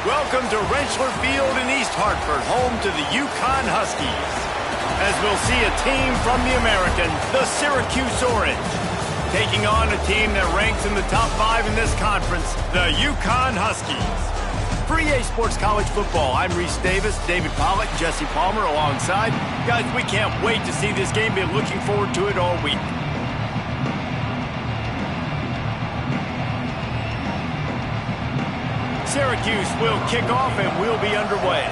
Welcome to Rentschler Field in East Hartford, home to the UConn Huskies. As we'll see a team from the American, the Syracuse Orange, taking on a team that ranks in the top 5 in this conference, the UConn Huskies. For EA Sports College Football, I'm Reese Davis, David Pollack, Jesse Palmer alongside. Guys, we can't wait to see this game. Been looking forward to it all week. Syracuse will kick off and we'll be underway.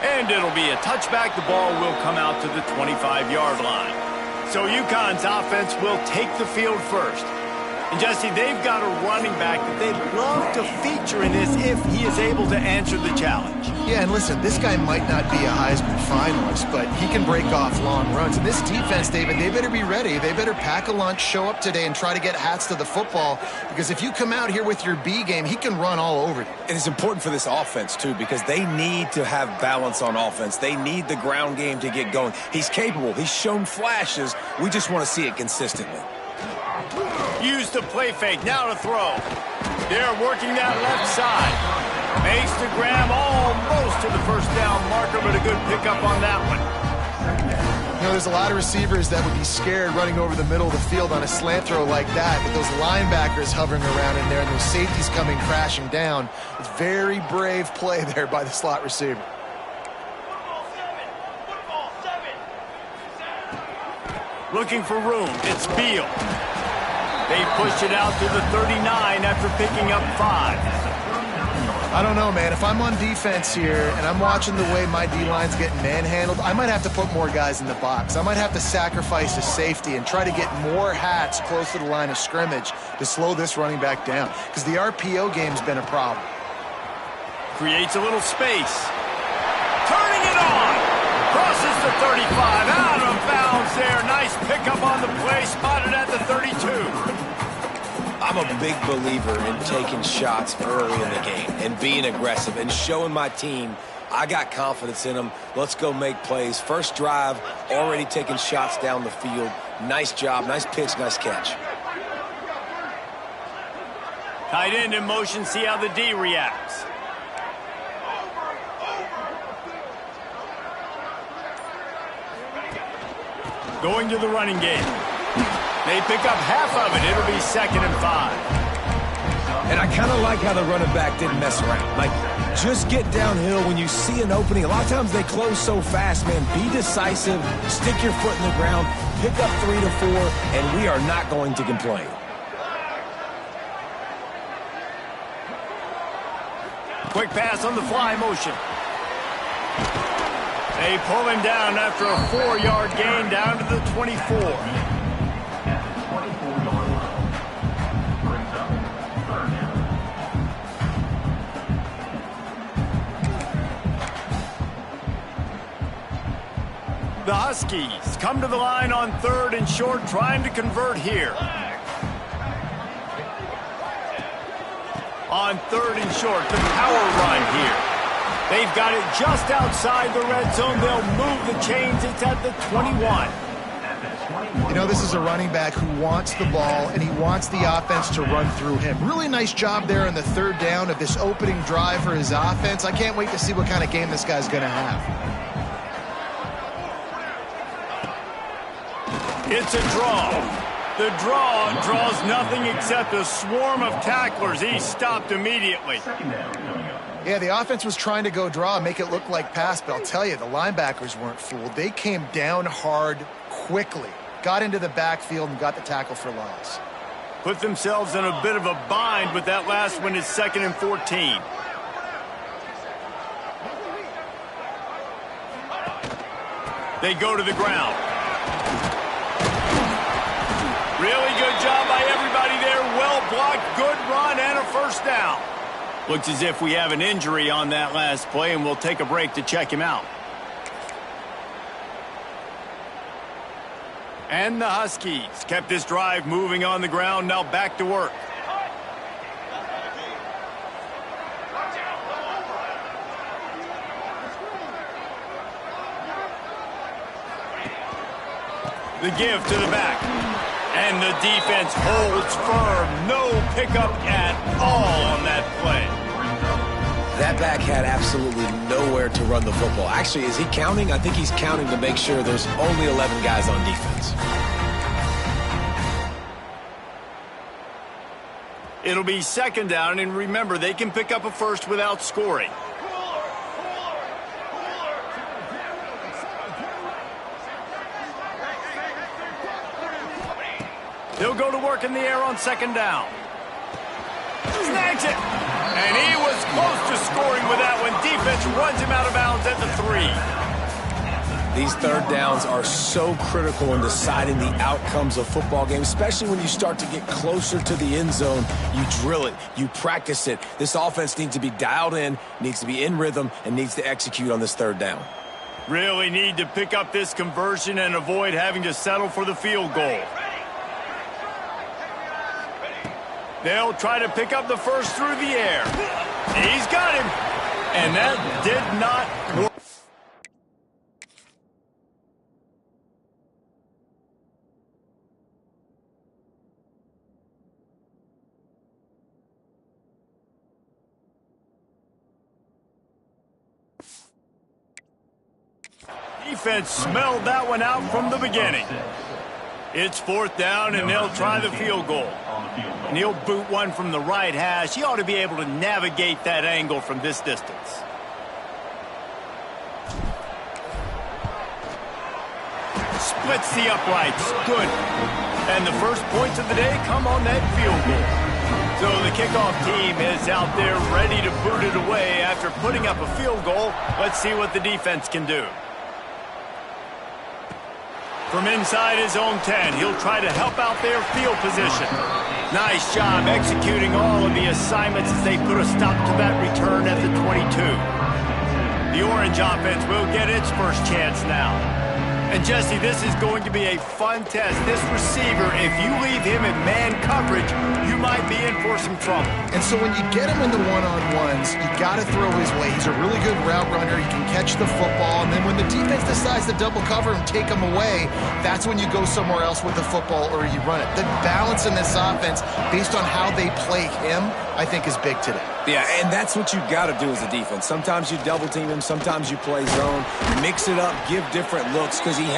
And it'll be a touchback. The ball will come out to the 25-yard line. So UConn's offense will take the field first. And Jesse, they've got a running back that they'd love to feature in this if he is able to answer the challenge. Yeah, and listen, this guy might not be a Heisman finalist, but he can break off long runs. And this defense, David, they better be ready. They better pack a lunch, show up today, and try to get hats to the football. Because if you come out here with your B game, he can run all over you. And it's important for this offense, too, because they need to have balance on offense. They need the ground game to get going. He's capable. He's shown flashes. We just want to see it consistently. Use the play fake, now to throw. They're working that left side. Makes the grab almost to the first down marker, but a good pickup on that one. You know, there's a lot of receivers that would be scared running over the middle of the field on a slant throw like that, but those linebackers hovering around in there and those safeties coming crashing down. It's very brave play there by the slot receiver. Looking for room, it's Beal. They pushed it out to the 39 after picking up 5. I don't know, man. If I'm on defense here and I'm watching the way my D-line's getting manhandled, I might have to put more guys in the box. I might have to sacrifice a safety and try to get more hats close to the line of scrimmage to slow this running back down, because the RPO game's been a problem. Creates a little space. Turning it on. Crosses the 35. Out of bounds there. Nice pickup on the play. Spotted at the 32. I'm a big believer in taking shots early in the game and being aggressive and showing my team I got confidence in them. Let's go make plays. First drive, already taking shots down the field. Nice job, nice pitch, nice catch. Tight end in motion, see how the D reacts. Going to the running game. They pick up half of it. It'll be 2nd and 5. And I kind of like how the running back didn't mess around. Like, just get downhill when you see an opening. A lot of times they close so fast, man. Be decisive. Stick your foot in the ground. Pick up 3 to 4, and we are not going to complain. Quick pass on the fly motion. They pull him down after a 4-yard gain down to the 24. The Huskies come to the line on 3rd and short, trying to convert here. On 3rd and short, the power run here. They've got it just outside the red zone. They'll move the chains. It's at the 21. You know, this is a running back who wants the ball, and he wants the offense to run through him. Really nice job there in the 3rd down of this opening drive for his offense. I can't wait to see what kind of game this guy's going to have. It's a draw. The draw draws nothing except a swarm of tacklers. He's stopped immediately. Yeah, the offense was trying to go draw and make it look like pass, but I'll tell you, the linebackers weren't fooled. They came down hard quickly, got into the backfield, and got the tackle for loss. Put themselves in a bit of a bind, but that last one is 2nd and 14. They go to the ground. Really good job by everybody there. Well blocked, good run, and a first down. Looks as if we have an injury on that last play, and we'll take a break to check him out. And the Huskies kept this drive moving on the ground. Now back to work. The give to the back. And the defense holds firm. No pickup at all on that play. That back had absolutely nowhere to run the football. Actually, is he counting? I think he's counting to make sure there's only 11 guys on defense. It'll be second down, and remember, they can pick up a first without scoring. He'll go to work in the air on second down. Snags it. And he was close to scoring with that one. Defense runs him out of bounds at the 3. These third downs are so critical in deciding the outcomes of football games, especially when you start to get closer to the end zone. You drill it. You practice it. This offense needs to be dialed in, needs to be in rhythm, and needs to execute on this third down. Really need to pick up this conversion and avoid having to settle for the field goal. They'll try to pick up the first through the air. He's got him. And that did not work. Defense smelled that one out from the beginning. It's fourth down, and they'll try the field goal. And he'll boot one from the right hash. He ought to be able to navigate that angle from this distance. Splits the uprights. Good. And the first points of the day come on that field goal. So the kickoff team is out there ready to boot it away after putting up a field goal. Let's see what the defense can do. From inside his own 10, he'll try to help out their field position. Nice job executing all of the assignments as they put a stop to that return at the 22. The Orange offense will get its first chance now. And Jesse, this is going to be a fun test. This receiver, if you leave him in man coverage, you might be in for some trouble. And so when you get him in the one-on-ones, you got to throw his way. He's a really good route runner. He can catch the football. And then when the defense decides to double cover and take him away, that's when you go somewhere else with the football or you run it. The balance in this offense, based on how they play him, I think is big today. Yeah, and that's what you've got to do as a defense. Sometimes you double team him, sometimes you play zone, mix it up, give different looks, because he's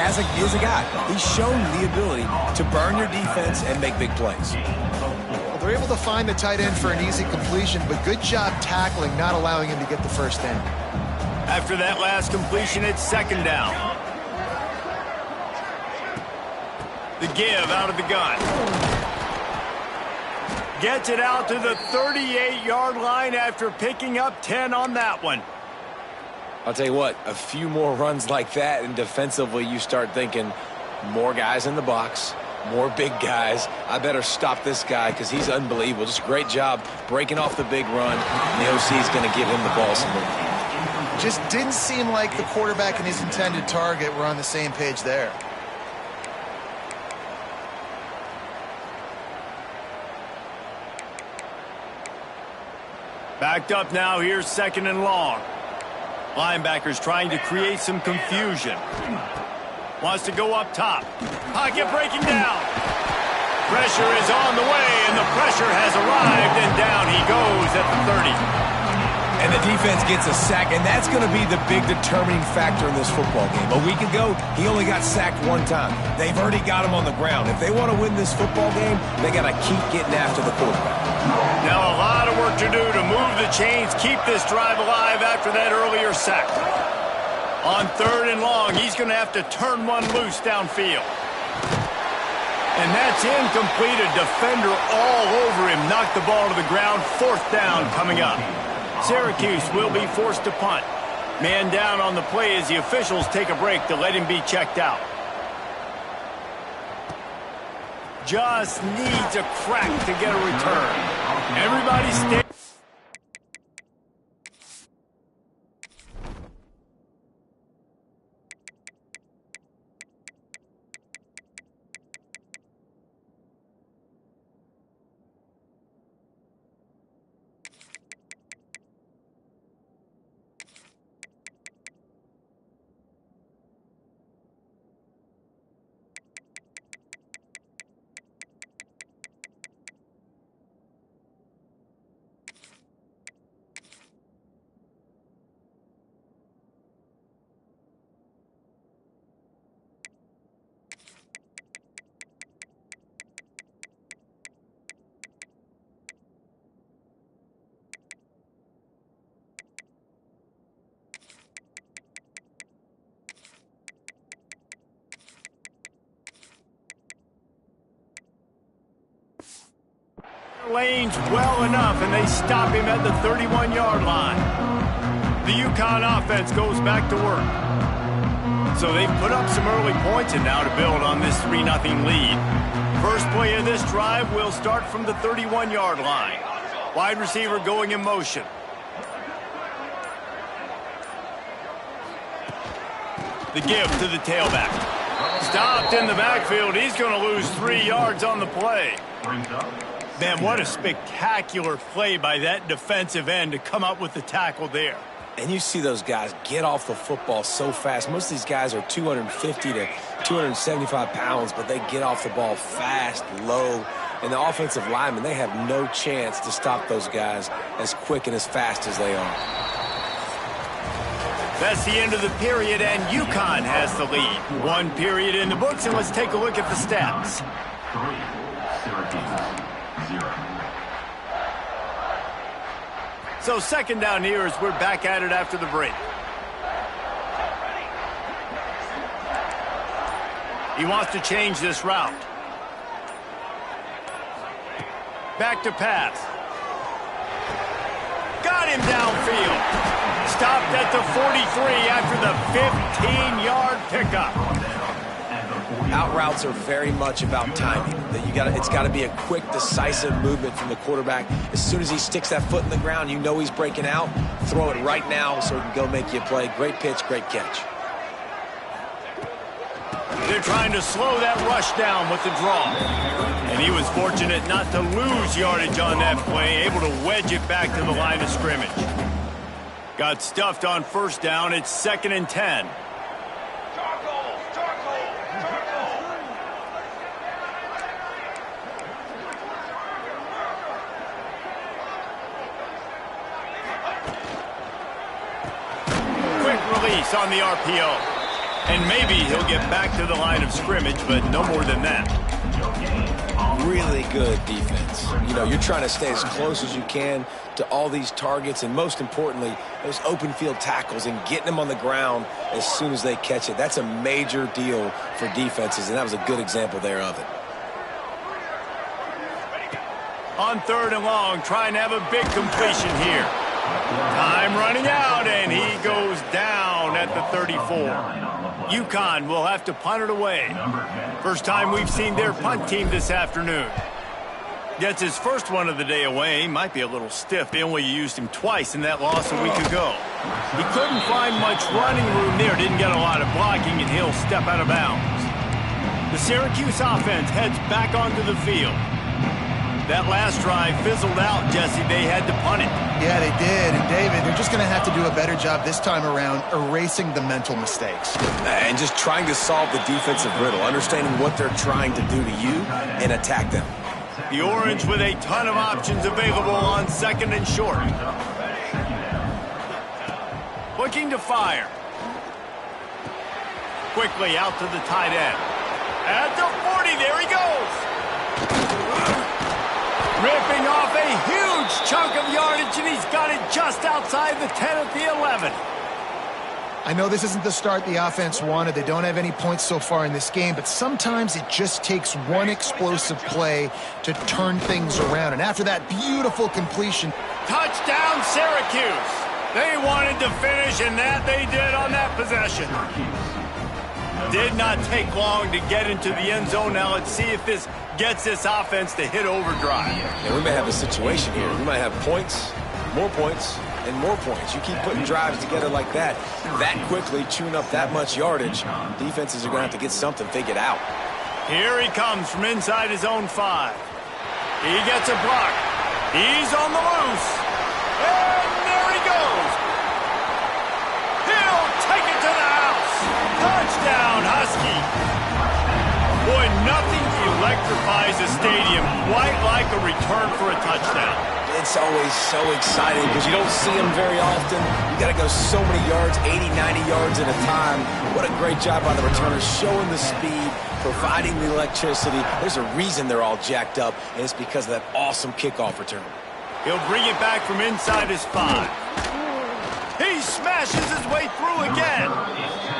a guy. He's shown the ability to burn your defense and make big plays. Well, they're able to find the tight end for an easy completion, but good job tackling, not allowing him to get the first down. After that last completion, it's second down. The give out of the gun. Gets it out to the 38-yard line after picking up 10 on that one. I'll tell you what, a few more runs like that, and defensively you start thinking more guys in the box, more big guys. I better stop this guy because he's unbelievable. Just a great job breaking off the big run. The OC is going to give him the ball some more. Just didn't seem like the quarterback and his intended target were on the same page there. Backed up now, here's second and long. Linebackers trying to create some confusion. Wants to go up top. Pocket breaking down. Pressure is on the way, and the pressure has arrived, and down he goes at the 30. And the defense gets a sack, and that's going to be the big determining factor in this football game. A week ago, he only got sacked one time. They've already got him on the ground. If they want to win this football game, they got to keep getting after the quarterback. Now a lot of work to do to move the chains, keep this drive alive after that earlier sack. On third and long, he's going to have to turn one loose downfield. And that's incomplete. A defender all over him. Knocked the ball to the ground. Fourth down coming up. Syracuse will be forced to punt. Man down on the play as the officials take a break to let him be checked out. Just needs a crack to get a return. Everybody stay. lanes well enough, and they stop him at the 31-yard line. The UConn offense goes back to work. So they've put up some early points and now to build on this 3-0 lead. First play of this drive will start from the 31-yard line. Wide receiver going in motion. The give to the tailback. Stopped in the backfield. He's going to lose 3 yards on the play. Man, what a spectacular play by that defensive end to come up with the tackle there. And you see those guys get off the football so fast. Most of these guys are 250 to 275 pounds, but they get off the ball fast, low. And the offensive linemen, they have no chance to stop those guys as quick and as fast as they are. That's the end of the period, and UConn has the lead. 1 period in the books, and let's take a look at the stats. 3, Syracuse, 0. So second down here as we're back at it after the break. He wants to change this route. Back to pass. Got him downfield. Stopped at the 43 after the 15-yard pickup. Out routes are very much about timing. It's got to be a quick, decisive movement from the quarterback. As soon as he sticks that foot in the ground, you know he's breaking out. Throw it right now so he can go make you a play. Great pitch, great catch. They're trying to slow that rush down with the draw. And he was fortunate not to lose yardage on that play, able to wedge it back to the line of scrimmage. Got stuffed on first down. It's 2nd and 10. Quick release on the RPO. And maybe he'll get back to the line of scrimmage, but no more than that. Really good defense. You know, you're trying to stay as close as you can to all these targets, and most importantly, those open field tackles and getting them on the ground as soon as they catch it. That's a major deal for defenses, and that was a good example there of it. On 3rd and long, trying to have a big completion here. Time running out, and he goes down at the 34. UConn will have to punt it away. First time we've seen their punt team this afternoon. Gets his first one of the day away. Might be a little stiff. They only used him twice in that loss a week ago. He couldn't find much running room there. Didn't get a lot of blocking, and he'll step out of bounds. The Syracuse offense heads back onto the field. That last drive fizzled out, Jesse. They had to punt it. Yeah, they did. And, David, they're just going to have to do a better job this time around erasing the mental mistakes. And just trying to solve the defensive riddle, understanding what they're trying to do to you and attack them. The Orange with a ton of options available on 2nd and short. Looking to fire. Quickly out to the tight end. At the 40, there he goes. Ripping off a huge chunk of yardage, and he's got it just outside the 10 at the 11. I know this isn't the start the offense wanted. They don't have any points so far in this game, but sometimes it just takes one explosive play to turn things around. And after that beautiful completion. Touchdown, Syracuse. They wanted to finish, and that they did on that possession. Did not take long to get into the end zone. Now let's see if this gets this offense to hit overdrive. Yeah, we may have a situation here. We might have points, and more points. You keep putting drives together like that quickly, chewing up that much yardage, defenses are going to have to get something figured out. Here he comes from inside his own 5. He gets a block. He's on the loose. And there he goes. He'll take it to the house. Touchdown, Husky. Boy, nothing electrifies a stadium quite like a return for a touchdown. It's always so exciting because you don't see them very often. You got to go so many yards, 80, 90 yards at a time. What a great job by the returners, showing the speed, providing the electricity. There's a reason they're all jacked up, and it's because of that awesome kickoff return. He'll bring it back from inside his 5. He smashes his way through again.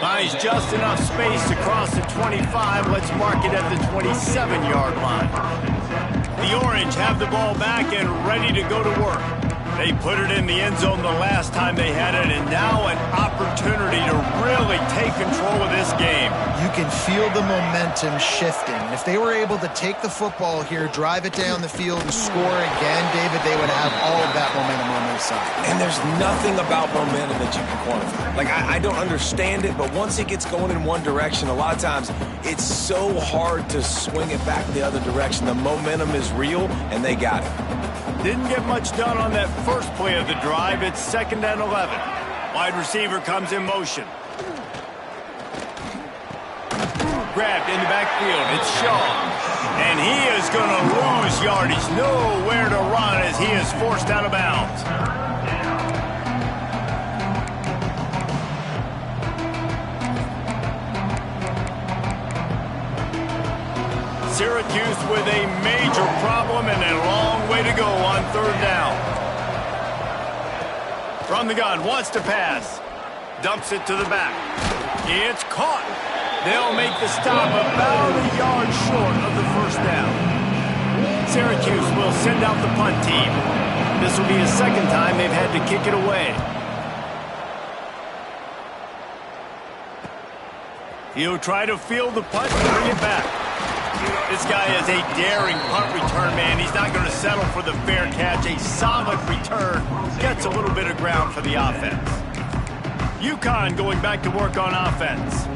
Buys just enough space to cross the 25. Let's mark it at the 27-yard line. The Orange have the ball back and ready to go to work. They put it in the end zone the last time they had it, and now an opportunity to really take control of this game. You can feel the momentum shifting. If they were able to take the football here, drive it down the field, and score again, David, they would have all of that momentum on their side. And there's nothing about momentum that you can quantify. Like, I don't understand it, but once it gets going in one direction, a lot of times it's so hard to swing it back the other direction. The momentum is real, and they got it. Didn't get much done on that first play of the drive. It's 2nd and 11. Wide receiver comes in motion. Grabbed in the backfield. It's Shaw. And he is going to lose yardage. Nowhere to run as he is forced out of bounds. Syracuse with a major problem and a long way to go on 3rd down. From the gun, wants to pass. Dumps it to the back. It's caught. They'll make the stop about a yard short of the 1st down. Syracuse will send out the punt team. This will be the 2nd time they've had to kick it away. He'll try to field the punt and bring it back. This guy is a daring punt return man. He's not going to settle for the fair catch. A solid return. Gets a little bit of ground for the offense. UConn going back to work on offense.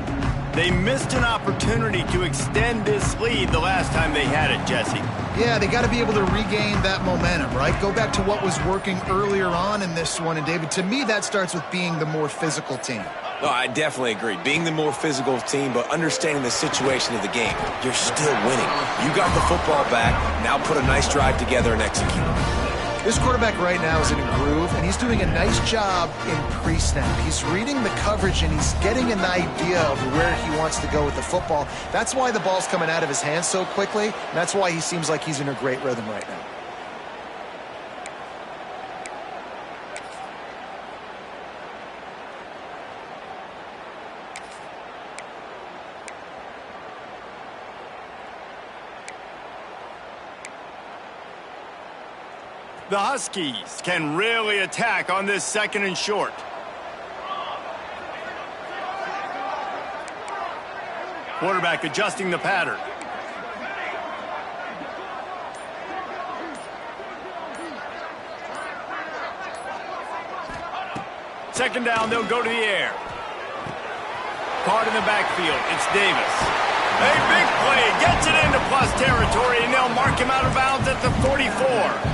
They missed an opportunity to extend this lead the last time they had it, Jesse. Yeah, they got to be able to regain that momentum, right? Go back to what was working earlier on in this one. And, David, to me, that starts with being the more physical team. No, I definitely agree. Being the more physical team, but understanding the situation of the game. You're still winning. You got the football back. Now put a nice drive together and execute. This quarterback right now is in a groove, and he's doing a nice job in pre-snap. He's reading the coverage, and he's getting an idea of where he wants to go with the football. That's why the ball's coming out of his hands so quickly, and that's why he seems like he's in a great rhythm right now. The Huskies can really attack on this 2nd and short. Quarterback adjusting the pattern. Second down, they'll go to the air. Caught in the backfield, it's Davis. A big play, gets it into plus territory, and they'll mark him out of bounds at the 44.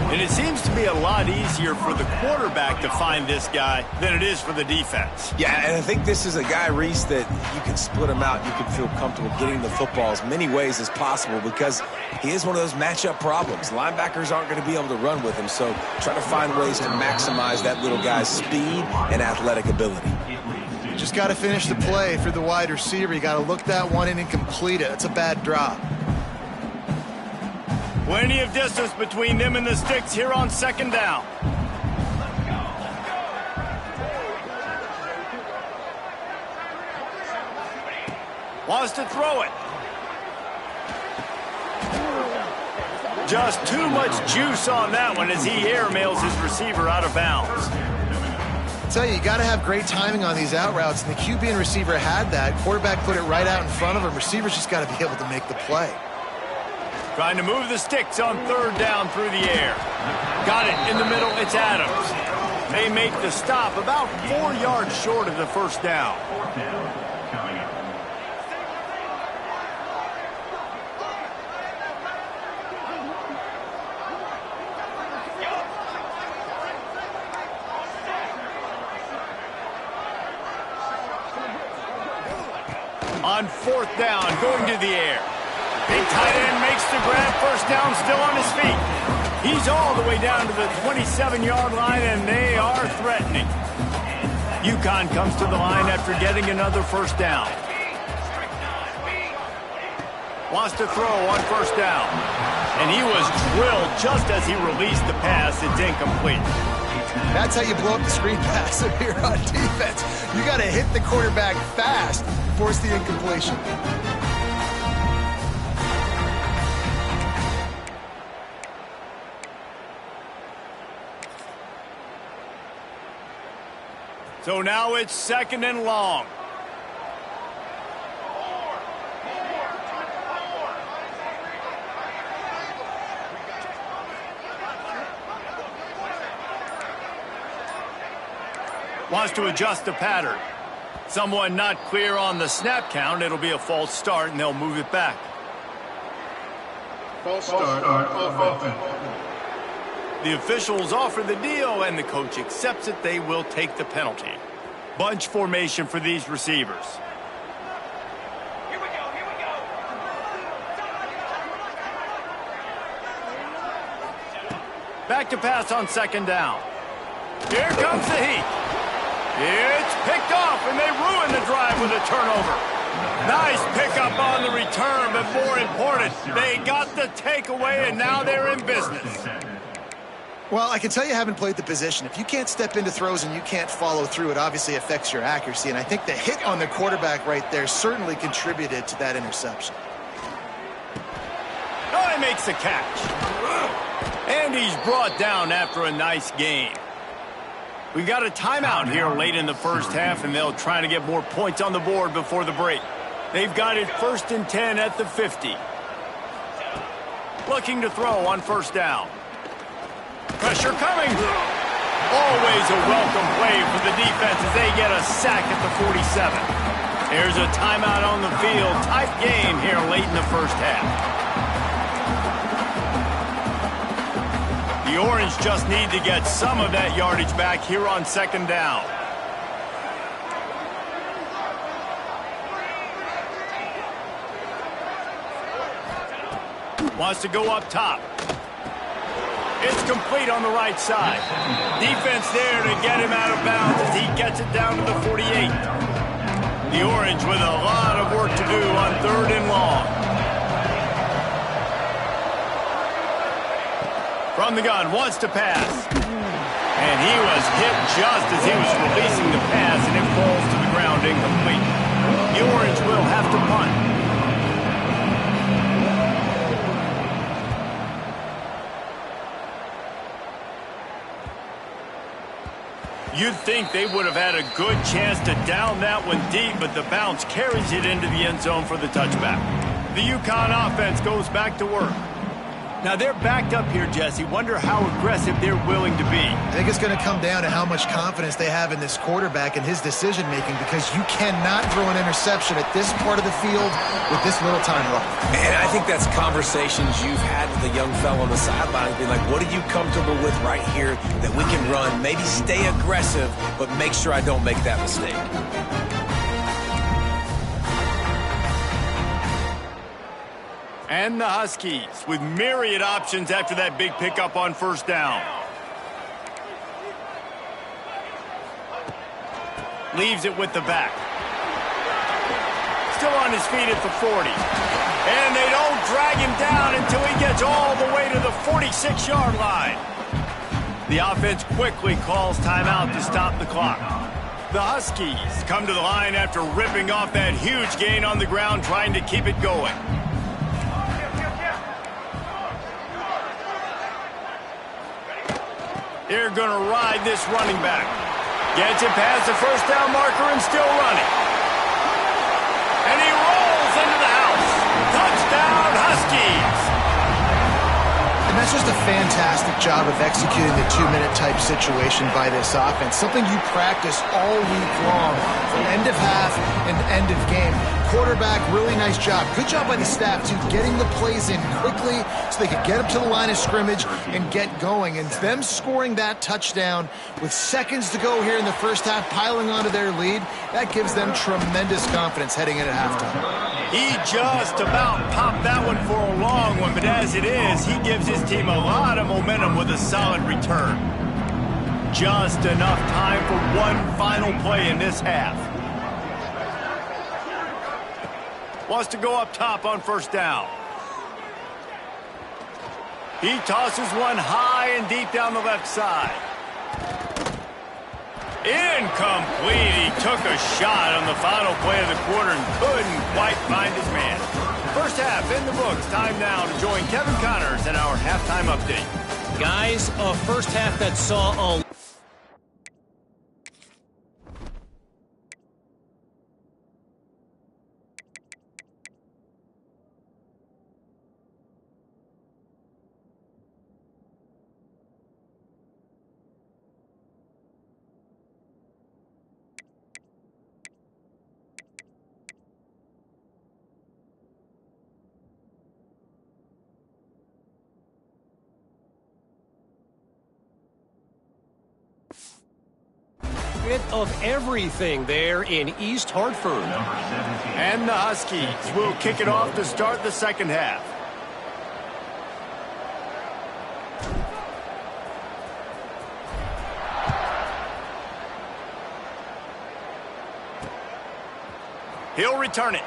And it seems to be a lot easier for the quarterback to find this guy than it is for the defense. Yeah, and I think this is a guy, Reese, that you can split him out. You can feel comfortable getting the football as many ways as possible because he is one of those matchup problems. Linebackers aren't going to be able to run with him, so try to find ways to maximize that little guy's speed and athletic ability. Just got to finish the play for the wide receiver. You got to look that one in and complete it. It's a bad drop. Plenty of distance between them and the sticks here on 2nd down. Wants to throw it. Just too much juice on that one as he airmails his receiver out of bounds. I tell you got to have great timing on these out routes, and the QB and receiver had that. Quarterback put it right out in front of him. Receivers just got to be able to make the play. Trying to move the sticks on 3rd down through the air. Got it in the middle. It's Adams. They make the stop about 4 yards short of the 1st down. On 4th down, going to the air. Big tight end makes the grab, 1st down, still on his feet. He's all the way down to the 27-yard line, and they are threatening. UConn comes to the line after getting another 1st down. Wants to throw on 1st down. And he was drilled just as he released the pass. It's incomplete. That's how you blow up the screen pass here on defense. You got to hit the quarterback fast, force the incompletion. So now it's 2nd and long. Wants to adjust the pattern. Someone not clear on the snap count. It'll be a false start, and they'll move it back. False start of offense. The officials offer the deal, and the coach accepts it. They will take the penalty. Bunch formation for these receivers. Here we go, here we go. Back to pass on 2nd down. Here comes the heat. It's picked off, and they ruin the drive with a turnover. Nice pickup on the return, but more important, they got the takeaway, and now they're in business. Well, I can tell you haven't played the position. If you can't step into throws and you can't follow through, it obviously affects your accuracy. And I think the hit on the quarterback right there certainly contributed to that interception. Oh, he makes the catch. And he's brought down after a nice gain. We got a timeout here late in the first half, and they'll try to get more points on the board before the break. They've got it 1st and 10 at the 50. Looking to throw on 1st down. Pressure coming. Always a welcome play for the defense as they get a sack at the 47. There's a timeout on the field. Tight game here late in the first half. The Orange just need to get some of that yardage back here on 2nd down. Wants to go up top. It's complete on the right side. Defense there to get him out of bounds as he gets it down to the 48. The Orange with a lot of work to do on 3rd and long. From the gun, wants to pass. And he was hit just as he was releasing the pass, and it falls to the ground incomplete. The Orange will have to punt. You'd think they would have had a good chance to down that one deep, but the bounce carries it into the end zone for the touchback. The UConn offense goes back to work. Now they're backed up here, Jesse. Wonder how aggressive they're willing to be. I think it's going to come down to how much confidence they have in this quarterback and his decision-making, because you cannot throw an interception at this part of the field with this little time left. And I think that's conversations you've had with the young fellow on the sidelines, being like, what are you comfortable with right here that we can run? Maybe stay aggressive, but make sure I don't make that mistake. And the Huskies with myriad options after that big pickup on 1st down. Leaves it with the back. Still on his feet at the 40. And they don't drag him down until he gets all the way to the 46-yard line. The offense quickly calls timeout to stop the clock. The Huskies come to the line after ripping off that huge gain on the ground, trying to keep it going. They're going to ride this running back. Gets it past the 1st down marker and still running. And he rolls into the house. Touchdown, Huskies. And that's just a fantastic job of executing the 2-minute type situation by this offense. Something you practice all week long from end of half and end of game. Quarterback, really nice job. Good job by the staff, too, getting the plays in quickly so they could get up to the line of scrimmage and get going. And them scoring that touchdown with seconds to go here in the first half, piling onto their lead, that gives them tremendous confidence heading in at halftime. He just about popped that one for a long one, but as it is, he gives his team a lot of momentum with a solid return. Just enough time for one final play in this half. Wants to go up top on 1st down. He tosses one high and deep down the left side. Incomplete. He took a shot on the final play of the quarter and couldn't quite find his man. First half in the books. Time now to join Kevin Connors in our halftime update. Guys, a first half that saw a bit of everything there in East Hartford. And the Huskies will kick it off to start the second half. He'll return it.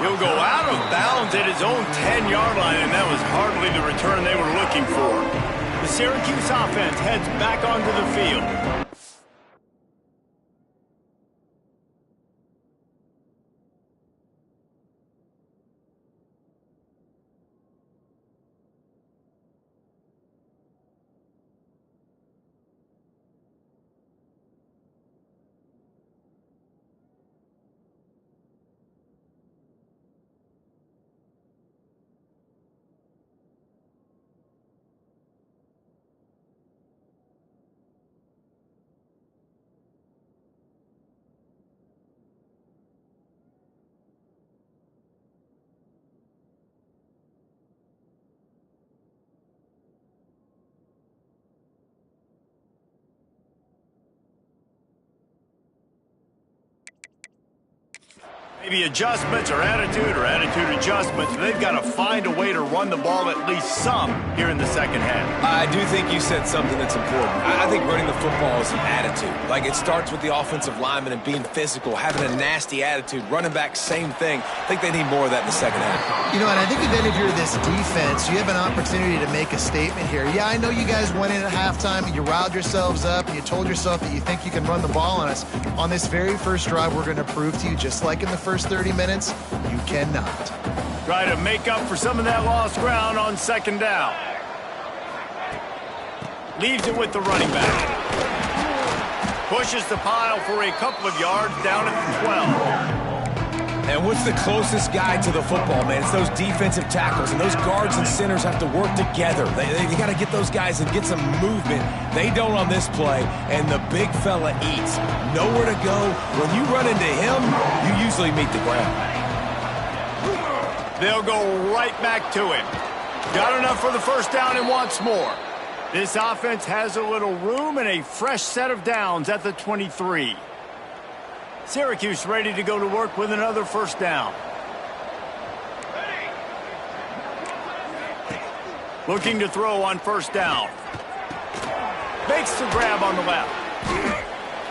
He'll go out of bounds at his own 10-yard line, and that was hardly the return they were looking for. The Syracuse offense heads back onto the field. Maybe adjustments or attitude adjustments. They've got to find a way to run the ball at least some here in the second half. I do think you said something that's important. I think running the football is an attitude. Like, it starts with the offensive lineman and being physical, having a nasty attitude. Running back, same thing. I think they need more of that in the second half. You know, and I think even if you're this defense, you have an opportunity to make a statement here. Yeah, I know you guys went in at halftime and you riled yourselves up and you told yourself that you think you can run the ball on us. On this very first drive, we're going to prove to you, just like in the first 30 minutes, you cannot. Try to make up for some of that lost ground on second down. Leaves it with the running back. Pushes the pile for a couple of yards down at the 12. And what's the closest guy to the football, man? It's those defensive tackles, and those guards and centers have to work together. You got to get those guys and get some movement. They don't on this play, and the big fella eats. Nowhere to go. When you run into him, you usually meet the ground. They'll go right back to him. Got enough for the first down and wants more. This offense has a little room and a fresh set of downs at the 23. Syracuse ready to go to work with another first down. Looking to throw on first down. Makes the grab on the left.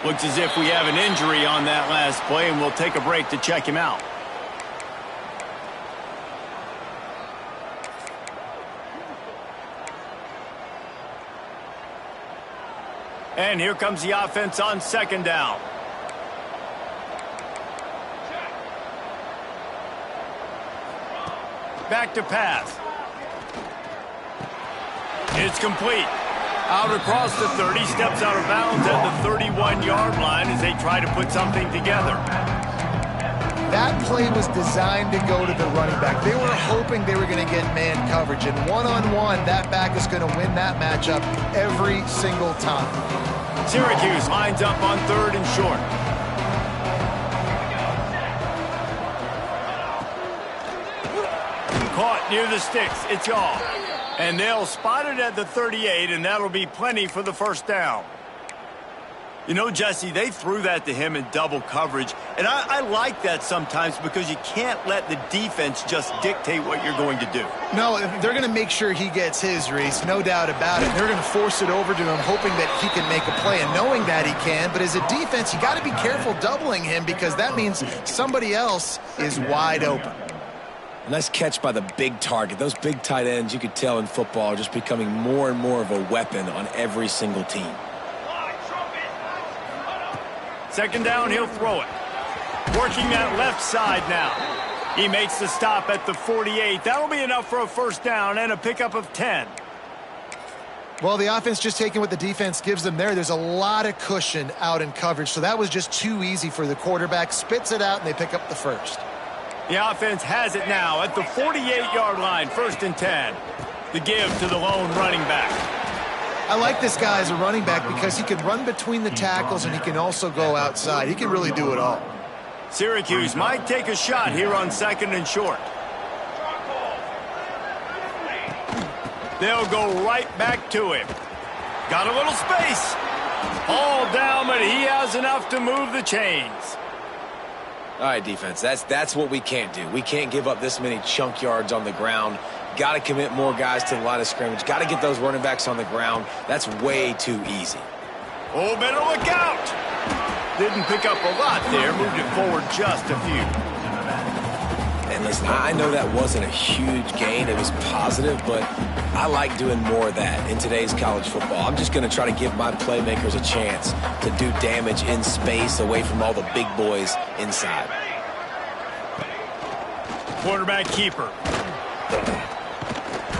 Looks as if we have an injury on that last play, and we'll take a break to check him out. And here comes the offense on second down. Back to pass. It's complete. Out across the 30, steps out of bounds at the 31-yard line as they try to put something together. That play was designed to go to the running back. They were hoping they were going to get man coverage, and one-on-one, that back is going to win that matchup every single time. Syracuse lines up on third and short. Caught near the sticks. It's off. And they'll spot it at the 38, and that'll be plenty for the first down. You know, Jesse, they threw that to him in double coverage, and I like that sometimes because you can't let the defense just dictate what you're going to do. No, they're going to make sure he gets his, Reese, no doubt about it. They're going to force it over to him, hoping that he can make a play, and knowing that he can. But as a defense, you got to be careful doubling him because that means somebody else is wide open. Nice catch by the big target. Those big tight ends, you could tell in football, are just becoming more and more of a weapon on every single team. Second down, he'll throw it. Working that left side now. He makes the stop at the 48. That'll be enough for a first down and a pickup of 10. Well, the offense just taking what the defense gives them there. There's a lot of cushion out in coverage, so that was just too easy for the quarterback. Spits it out, and they pick up the first. The offense has it now at the 48-yard line, first and 10. The give to the lone running back. I like this guy as a running back because he can run between the tackles and he can also go outside. He can really do it all. Syracuse might take a shot here on second and short. They'll go right back to him. Got a little space. All down, but he has enough to move the chains. All right, defense, that's what we can't do. We can't give up this many chunk yards on the ground. Got to commit more guys to the line of scrimmage. Got to get those running backs on the ground. That's way too easy. Oh, better look out. Didn't pick up a lot there. Moved it forward just a few. And listen, I know that wasn't a huge gain. It was positive, but I like doing more of that in today's college football. I'm just going to try to give my playmakers a chance to do damage in space away from all the big boys inside. Quarterback keeper.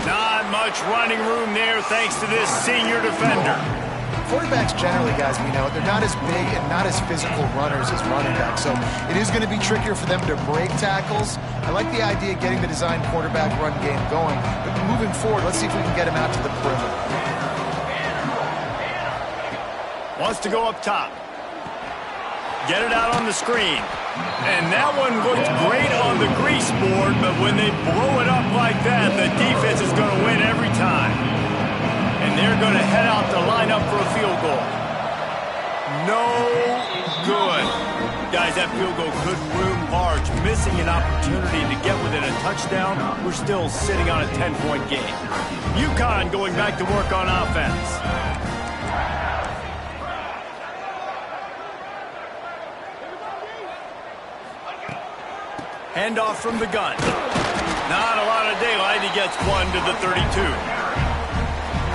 Not much running room there thanks to this senior defender. Quarterbacks generally, guys, we know, they're not as big and not as physical runners as running backs, so it is going to be trickier for them to break tackles. I like the idea of getting the design quarterback run game going, but moving forward, let's see if we can get him out to the perimeter. Wants to go up top. Get it out on the screen. And that one looked great on the grease board, but when they blow it up like that, the defense is going to win every time. And they're going to head out to line up for a field goal. No good. Guys, that field goal could loom large. Missing an opportunity to get within a touchdown. We're still sitting on a 10-point game. UConn going back to work on offense. Handoff from the gun. Not a lot of daylight. He gets one to the 32.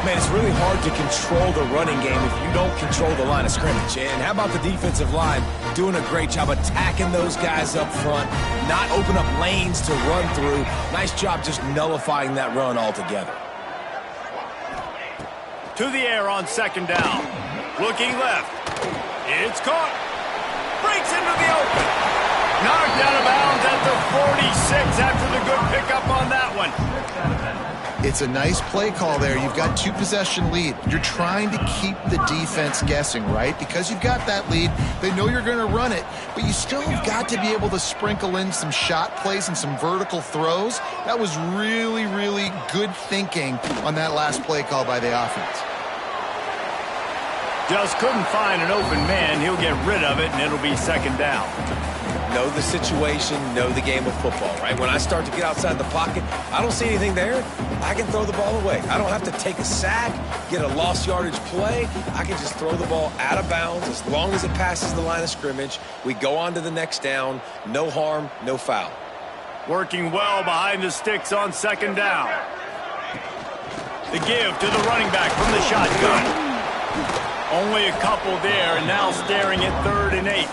Man, it's really hard to control the running game if you don't control the line of scrimmage. And how about the defensive line doing a great job attacking those guys up front, not open up lanes to run through. Nice job just nullifying that run altogether. To the air on second down. Looking left. It's caught. Breaks into the open. Knocked out of bounds at the 46 after the good pickup on that one. It's a nice play call there. You've got 2-possession lead. You're trying to keep the defense guessing, right? Because you've got that lead, they know you're going to run it, but you still have got to be able to sprinkle in some shot plays and some vertical throws. That was really, really good thinking on that last play call by the offense. Just couldn't find an open man. He'll get rid of it, and it'll be second down. Know the situation, know the game of football, right? When I start to get outside the pocket, I don't see anything there, I can throw the ball away. I don't have to take a sack, get a lost yardage play. I can just throw the ball out of bounds as long as it passes the line of scrimmage. We go on to the next down. No harm, no foul. Working well behind the sticks on second down. The give to the running back from the shotgun. Only a couple there, and now staring at 3rd and 8.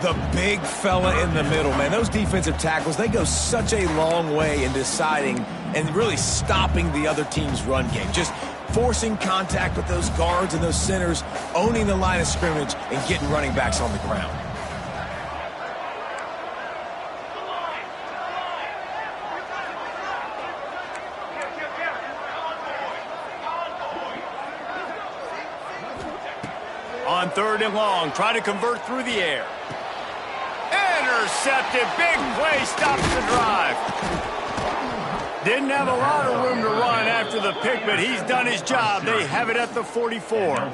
The big fella in the middle, man. Those defensive tackles, they go such a long way in deciding and really stopping the other team's run game. Just forcing contact with those guards and those centers, owning the line of scrimmage, and getting running backs on the ground. On 3rd and long, try to convert through the air. Intercepted, big play, stops the drive. Didn't have a lot of room to run after the pick, but he's done his job. They have it at the 44.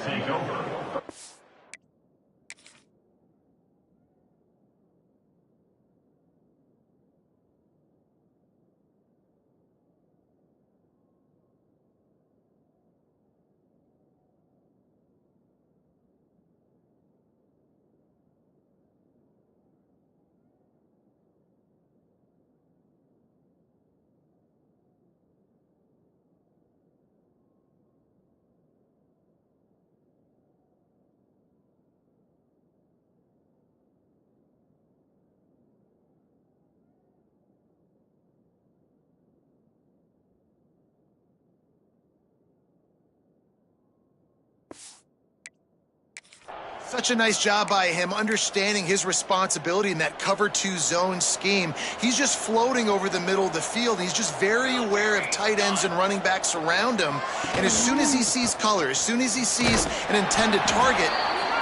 Such a nice job by him, understanding his responsibility in that cover 2 zone scheme. He's just floating over the middle of the field. He's just very aware of tight ends and running backs around him. And as soon as he sees color, as soon as he sees an intended target,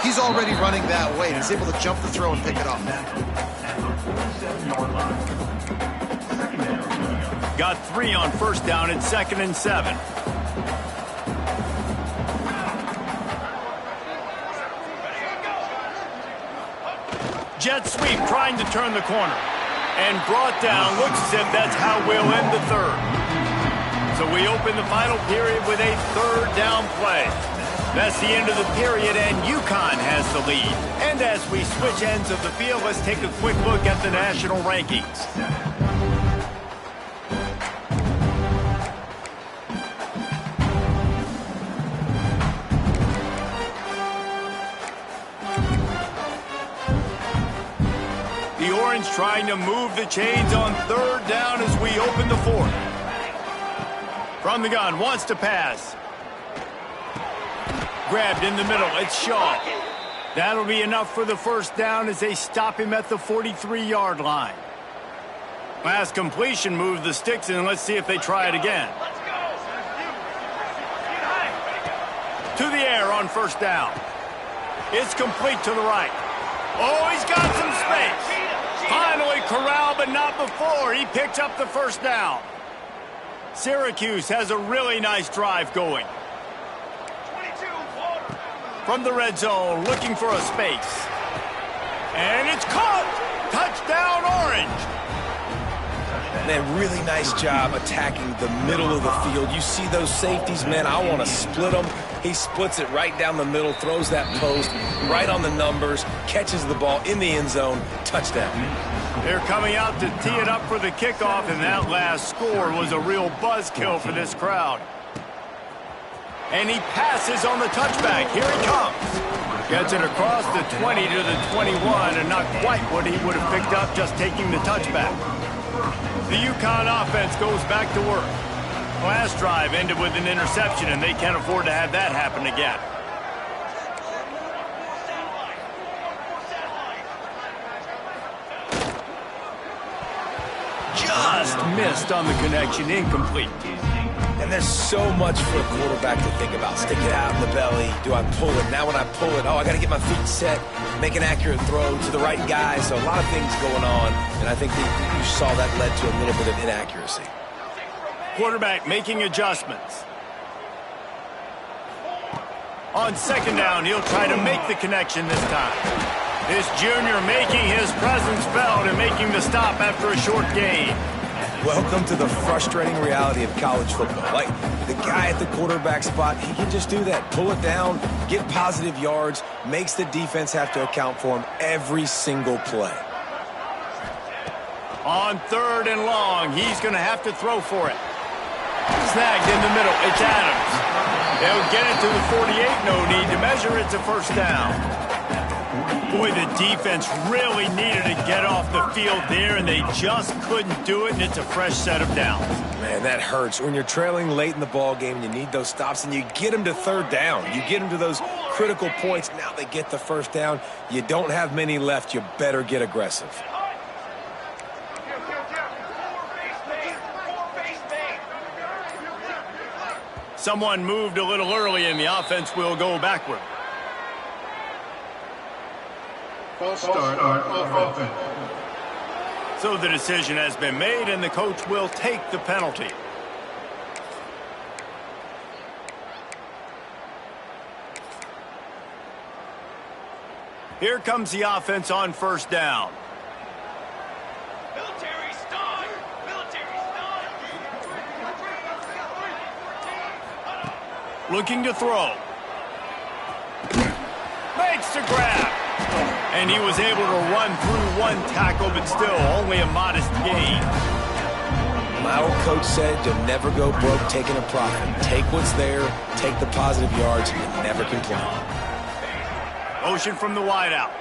he's already running that way. He's able to jump the throw and pick it off. Got 3 on first down at 2nd and 7. Jet sweep trying to turn the corner. And brought down. Looks as if that's how we'll end the third. So we open the final period with a third down play. That's the end of the period, and UConn has the lead. And as we switch ends of the field, let's take a quick look at the national rankings. The Orange trying to move the chains on third down as we open the fourth. From the gun, wants to pass. Grabbed in the middle, it's Shaw. That'll be enough for the first down as they stop him at the 43-yard line. Last completion moved the sticks, and let's see if they try it again. To the air on first down. It's complete to the right. Oh, he's got some space. Finally corralled, but not before. He picks up the first down. Syracuse has a really nice drive going. From the red zone, looking for a space. And it's caught! Touchdown, Orange! Man, really nice job attacking the middle of the field. You see those safeties, man, I want to split them. He splits it right down the middle, throws that post, right on the numbers, catches the ball in the end zone, touchdown. They're coming out to tee it up for the kickoff, and that last score was a real buzzkill for this crowd. And he passes on the touchback. Here he comes. Gets it across the 20 to the 21, and not quite what he would have picked up just taking the touchback. The UConn offense goes back to work. Last drive ended with an interception, and they can't afford to have that happen again. Just missed on the connection, incomplete. And there's so much for a quarterback to think about. Stick it out in the belly. Do I pull it? Now when I pull it, I got to get my feet set, make an accurate throw to the right guy. So a lot of things going on, and I think you saw that led to a little bit of inaccuracy. Quarterback making adjustments. On second down, he'll try to make the connection this time. This junior making his presence felt and making the stop after a short gain. Welcome to the frustrating reality of college football. Like, the guy at the quarterback spot, he can just do that. Pull it down, get positive yards, makes the defense have to account for him every single play. On third and long, he's going to have to throw for it. Snagged in the middle, it's Adams. They'll get it to the 48, no need to measure, it's a first down. Boy, the defense really needed to get off the field there, and they just couldn't do it, and it's a fresh set of downs. Man, that hurts. When you're trailing late in the ball game, you need those stops, and you get them to third down. You get them to those critical points. Now they get the first down. You don't have many left. You better get aggressive. Someone moved a little early, and the offense will go backward. False start on offense. So the decision has been made, and the coach will take the penalty. Here comes the offense on first down. Military stun! Military stun! Looking to throw. Makes the grab. And he was able to run through one tackle, but still only a modest gain. My old coach said you'll never go broke taking a profit. Take what's there, take the positive yards, and never complain. Motion from the wideout.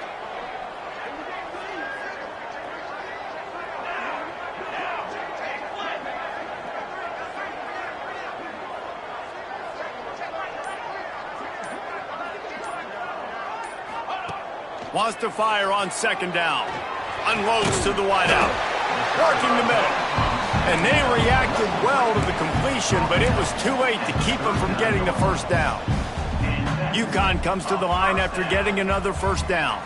Wants to fire on second down. Unloads to the wideout. Working the middle. And they reacted well to the completion, but it was too late to keep them from getting the first down. UConn comes to the line after getting another first down.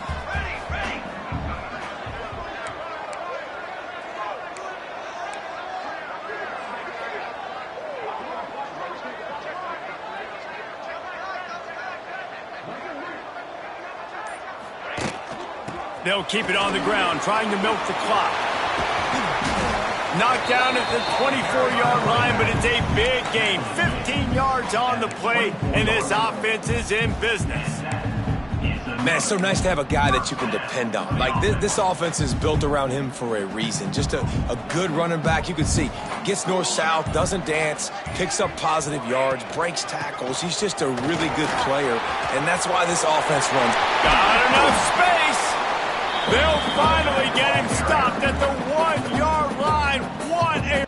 They'll keep it on the ground, trying to milk the clock. Knocked down at the 24-yard line, but it's a big gain. 15 yards on the play, and this offense is in business. Man, it's so nice to have a guy that you can depend on. Like, this offense is built around him for a reason. Just a good running back. You can see, gets north-south, doesn't dance, picks up positive yards, breaks tackles. He's just a really good player, and that's why this offense runs. Got enough space. They'll finally get him stopped at the 1-yard line. What a...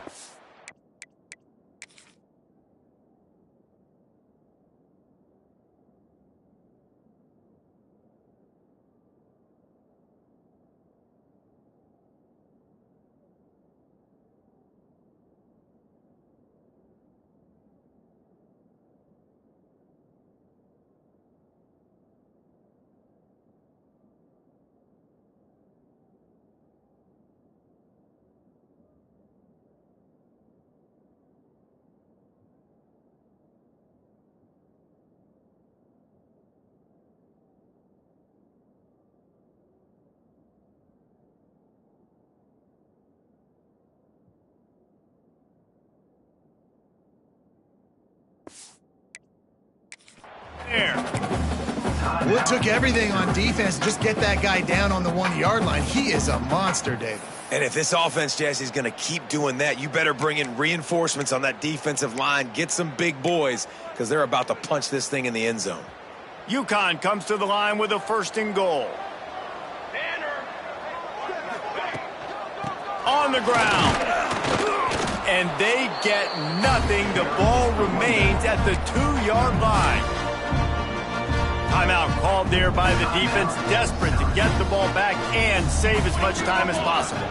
Wood took everything on defense to just get that guy down on the 1-yard line. He is a monster, David. And if this offense, Jesse, is going to keep doing that, you better bring in reinforcements on that defensive line. Get some big boys, because they're about to punch this thing in the end zone. UConn comes to the line with a 1st and goal. On the ground. And they get nothing. The ball remains at the 2-yard line. Timeout called there by the defense, desperate to get the ball back and save as much time as possible.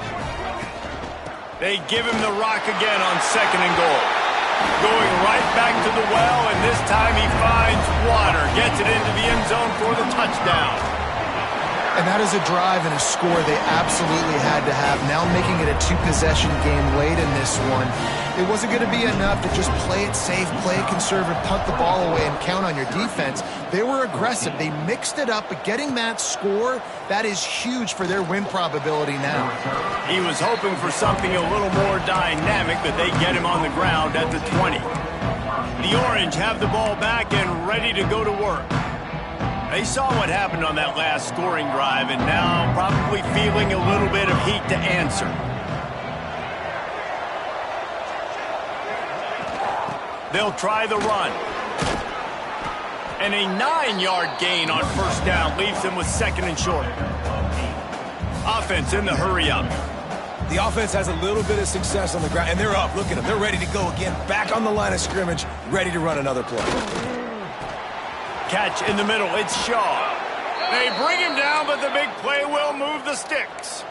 They give him the rock again on 2nd and goal. Going right back to the well, and this time he finds water. Gets it into the end zone for the touchdown. And that is a drive and a score they absolutely had to have. Now making it a 2-possession game late in this one. It wasn't going to be enough to just play it safe, play it conservative, punt the ball away, and count on your defense. They were aggressive. They mixed it up, but getting that score, that is huge for their win probability now. He was hoping for something a little more dynamic, but they get him on the ground at the 20. The Orange have the ball back and ready to go to work. They saw what happened on that last scoring drive, and now probably feeling a little bit of heat to answer. They'll try the run. And a 9-yard gain on 1st down leaves them with 2nd and short. Offense in the hurry-up. The offense has a little bit of success on the ground, and they're up. Look at them. They're ready to go again. Back on the line of scrimmage, ready to run another play. Catch in the middle. It's Shaw. They bring him down, but the big play will move the sticks.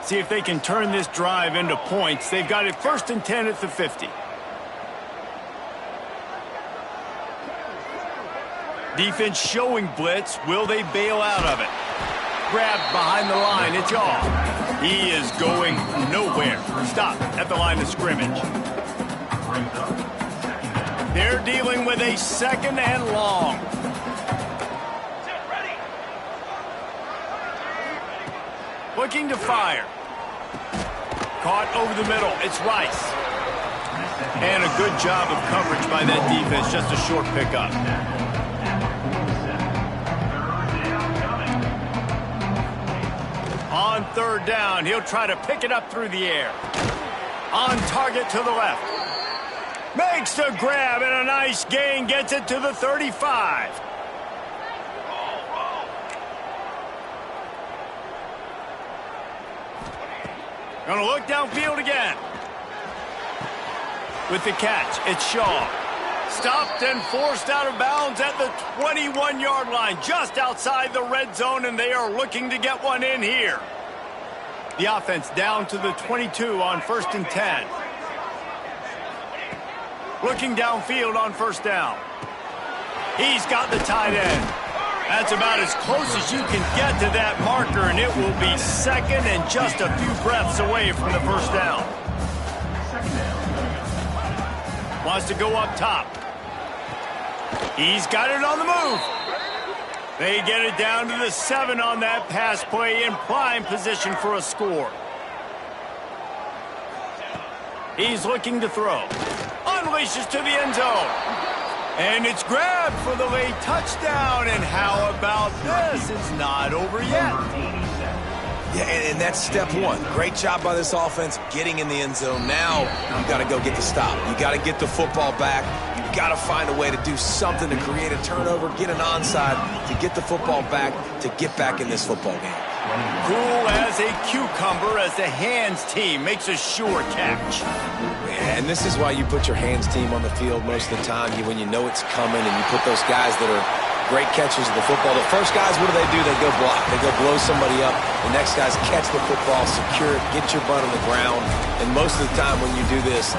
See if they can turn this drive into points. They've got it 1st and 10 at the 50. Defense showing blitz. Will they bail out of it? Grabbed behind the line. It's off. He is going nowhere. Stop at the line of scrimmage. They're dealing with a 2nd and long. Looking to fire. Caught over the middle. It's Rice. And a good job of coverage by that defense. Just a short pickup. On 3rd down, he'll try to pick it up through the air. On target to the left. Makes the grab and a nice gain. Gets it to the 35. Gonna look downfield again. With the catch, it's Shaw. Stopped and forced out of bounds at the 21-yard line, just outside the red zone, and they are looking to get one in here. The offense down to the 22 on 1st and 10. Looking downfield on 1st down. He's got the tight end. That's about as close as you can get to that marker, and it will be 2nd and just a few breaths away from the 1st down. Wants to go up top. He's got it on the move. They get it down to the 7 on that pass play in prime position for a score. He's looking to throw. Unleashes to the end zone. And it's grabbed for the late touchdown. And how about this? It's not over yet. Yeah, and that's step one. Great job by this offense getting in the end zone. Now you got to go get the stop. You got to get the football back. You got to find a way to do something to create a turnover, get an onside, to get the football back, to get back in this football game. Cool as a cucumber as the hands team makes a sure catch. And this is why you put your hands team on the field most of the time when you know it's coming, and you put those guys that are great catchers of the football. The first guys, what do? They go block. They go blow somebody up. The next guys catch the football, secure it, get your butt on the ground. And most of the time when you do this,